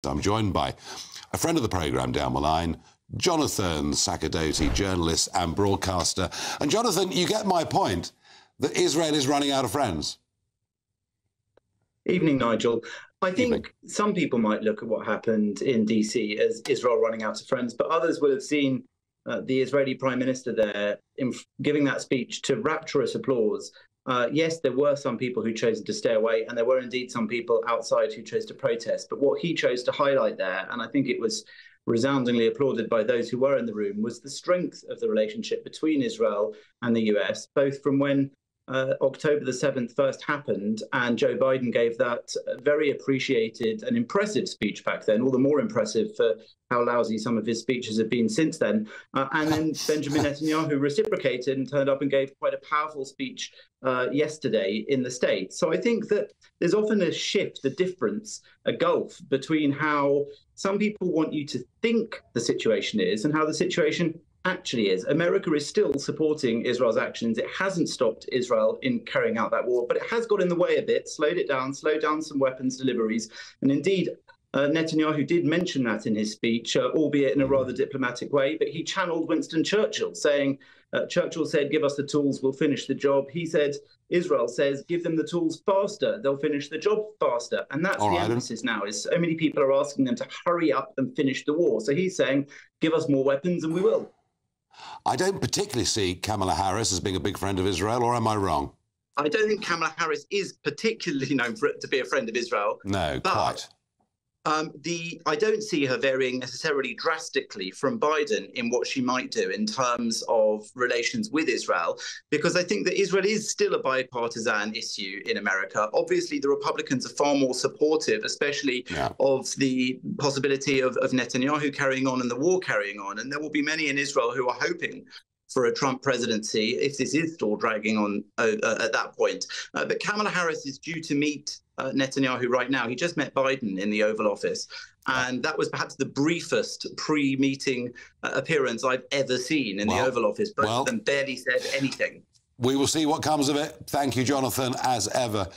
I'm joined by a friend of the programme down the line, Jonathan Sacerdoti, journalist and broadcaster. And Jonathan, you get my point that Israel is running out of friends. Evening, Nigel. I think some people might look at what happened in DC as Israel running out of friends, but others will have seen the Israeli Prime Minister there giving that speech to rapturous applause. Yes, there were some people who chose to stay away, and there were indeed some people outside who chose to protest. But what he chose to highlight there, and I think it was resoundingly applauded by those who were in the room, was the strength of the relationship between Israel and the US, both from when October the 7th first happened, and Joe Biden gave that very appreciated and impressive speech back then, all the more impressive for how lousy some of his speeches have been since then. And then Benjamin Netanyahu reciprocated and turned up and gave quite a powerful speech yesterday in the States. So I think that there's often a shift, a difference, a gulf between how some people want you to think the situation is and how the situation actually is. America is still supporting Israel's actions. It hasn't stopped Israel in carrying out that war, but it has got in the way a bit, slowed down some weapons deliveries. And indeed, Netanyahu did mention that in his speech, albeit in a rather diplomatic way, but he channeled Winston Churchill, saying, Churchill said, give us the tools, we'll finish the job. He said, Israel says, give them the tools faster, they'll finish the job faster. And that's the emphasis now, is so many people are asking them to hurry up and finish the war. So he's saying, give us more weapons and we will. I don't particularly see Kamala Harris as being a big friend of Israel, or am I wrong? I don't think Kamala Harris is particularly known to be a friend of Israel. No, quite. I don't see her varying necessarily drastically from Biden in what she might do in terms of relations with Israel, because I think that Israel is still a bipartisan issue in America. Obviously, the Republicans are far more supportive, especially of the possibility of Netanyahu carrying on and the war carrying on. And there will be many in Israel who are hoping for a Trump presidency, if this is still dragging on at that point. But Kamala Harris is due to meet Netanyahu right now. He just met Biden in the Oval Office, and that was perhaps the briefest pre-meeting appearance I've ever seen in the Oval Office. Both of them barely said anything. We will see what comes of it. Thank you, Jonathan, as ever.